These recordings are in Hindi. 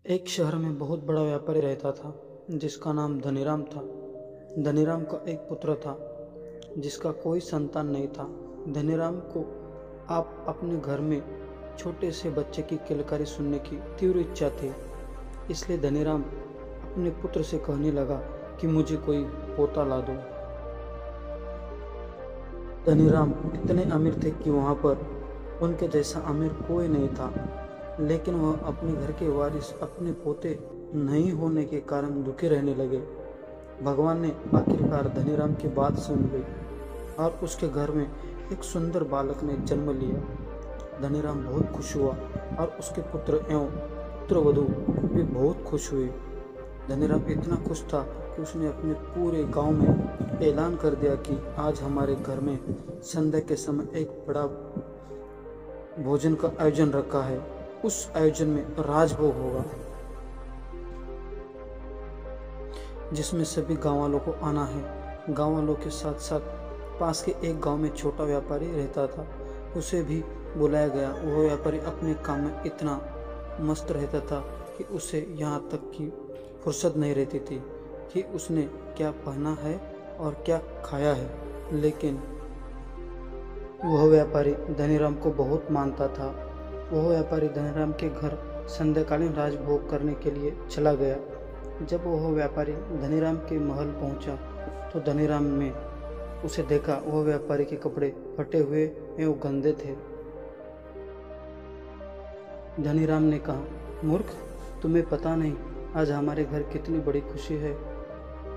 एक शहर में बहुत बड़ा व्यापारी रहता था जिसका नाम धनीराम था। धनीराम का एक पुत्र था जिसका कोई संतान नहीं था। धनीराम को आप अपने घर में छोटे से बच्चे की किलकारी सुनने की तीव्र इच्छा थी। इसलिए धनीराम अपने पुत्र से कहने लगा कि मुझे कोई पोता ला दो। धनीराम इतने अमीर थे कि वहाँ पर उनके जैसा अमीर कोई नहीं था, लेकिन वह अपने घर के वारिस अपने पोते नहीं होने के कारण दुखी रहने लगे। भगवान ने आखिरकार धनीराम की बात सुन ली और उसके घर में एक सुंदर बालक ने जन्म लिया। धनीराम बहुत खुश हुआ और उसके पुत्र एवं पुत्रवधू भी बहुत खुश हुए। धनीराम इतना खुश था कि उसने अपने पूरे गांव में ऐलान कर दिया कि आज हमारे घर में संध्या के समय एक बड़ा भोजन का आयोजन रखा है। उस आयोजन में राजभोग होगा जिसमें सभी गांव वालों को आना है। गांव वालों के साथ साथ पास के एक गांव में छोटा व्यापारी रहता था, उसे भी बुलाया गया। वह व्यापारी अपने काम में इतना मस्त रहता था कि उसे यहाँ तक की फुर्सत नहीं रहती थी कि उसने क्या पहना है और क्या खाया है। लेकिन वह व्यापारी धनीराम को बहुत मानता था। वह व्यापारी धनीराम के घर संध्याकालीन राजभोग करने के लिए चला गया। जब वह व्यापारी धनीराम के महल पहुंचा तो धनीराम ने उसे देखा। वह व्यापारी के कपड़े फटे हुए एवं गंदे थे। धनीराम ने कहा, मूर्ख, तुम्हें पता नहीं आज हमारे घर कितनी बड़ी खुशी है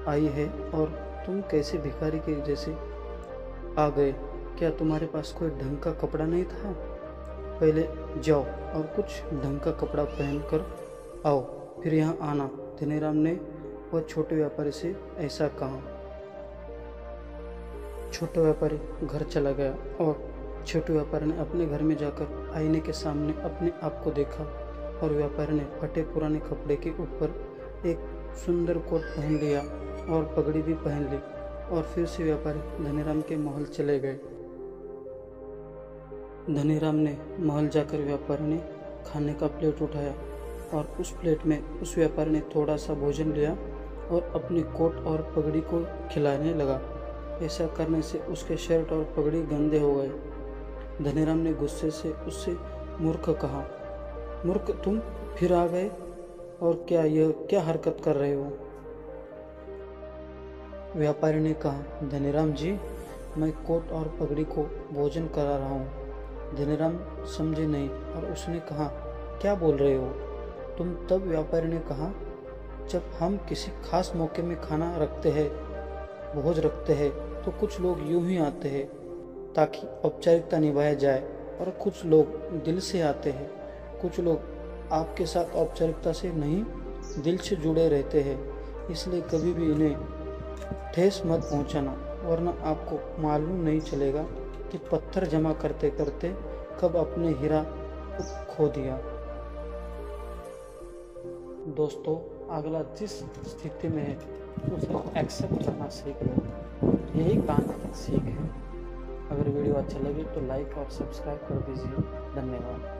आई है और तुम कैसे भिखारी के जैसे आ गए। क्या तुम्हारे पास कोई ढंग का कपड़ा नहीं था? पहले जाओ और कुछ ढंग का कपड़ा पहनकर आओ, फिर यहाँ आना। धनीराम ने वह छोटे व्यापारी से ऐसा कहा। छोटा व्यापारी घर चला गया और छोटे व्यापारी ने अपने घर में जाकर आईने के सामने अपने आप को देखा और व्यापारी ने फटे पुराने कपड़े के ऊपर एक सुंदर कोट पहन लिया और पगड़ी भी पहन ली और फिर से व्यापारी धनीराम के महल चले गए। धनीराम ने महल जाकर व्यापारी ने खाने का प्लेट उठाया और उस प्लेट में उस व्यापारी ने थोड़ा सा भोजन लिया और अपनी कोट और पगड़ी को खिलाने लगा। ऐसा करने से उसके शर्ट और पगड़ी गंदे हो गए। धनीराम ने गुस्से से उससे मूर्ख कहा, मूर्ख, तुम फिर आ गए और क्या हरकत कर रहे हो? व्यापारी ने कहा, धनीराम जी, मैं कोट और पगड़ी को भोजन करा रहा हूँ। धनीराम समझे नहीं और उसने कहा, क्या बोल रहे हो तुम? तब व्यापारी ने कहा, जब हम किसी खास मौके में खाना रखते हैं, भोज रखते हैं, तो कुछ लोग यूं ही आते हैं ताकि औपचारिकता निभाया जाए और कुछ लोग दिल से आते हैं। कुछ लोग आपके साथ औपचारिकता से नहीं, दिल से जुड़े रहते हैं। इसलिए कभी भी इन्हें ठेस मत पहुंचाना, वरना आपको मालूम नहीं चलेगा कि पत्थर जमा करते करते कब अपने हीरा को खो दिया। दोस्तों, अगला जिस स्थिति में है उसे एक्सेप्ट करना सीख लो। यही कहानी की सीख है। अगर वीडियो अच्छा लगे तो लाइक और सब्सक्राइब कर दीजिए। धन्यवाद।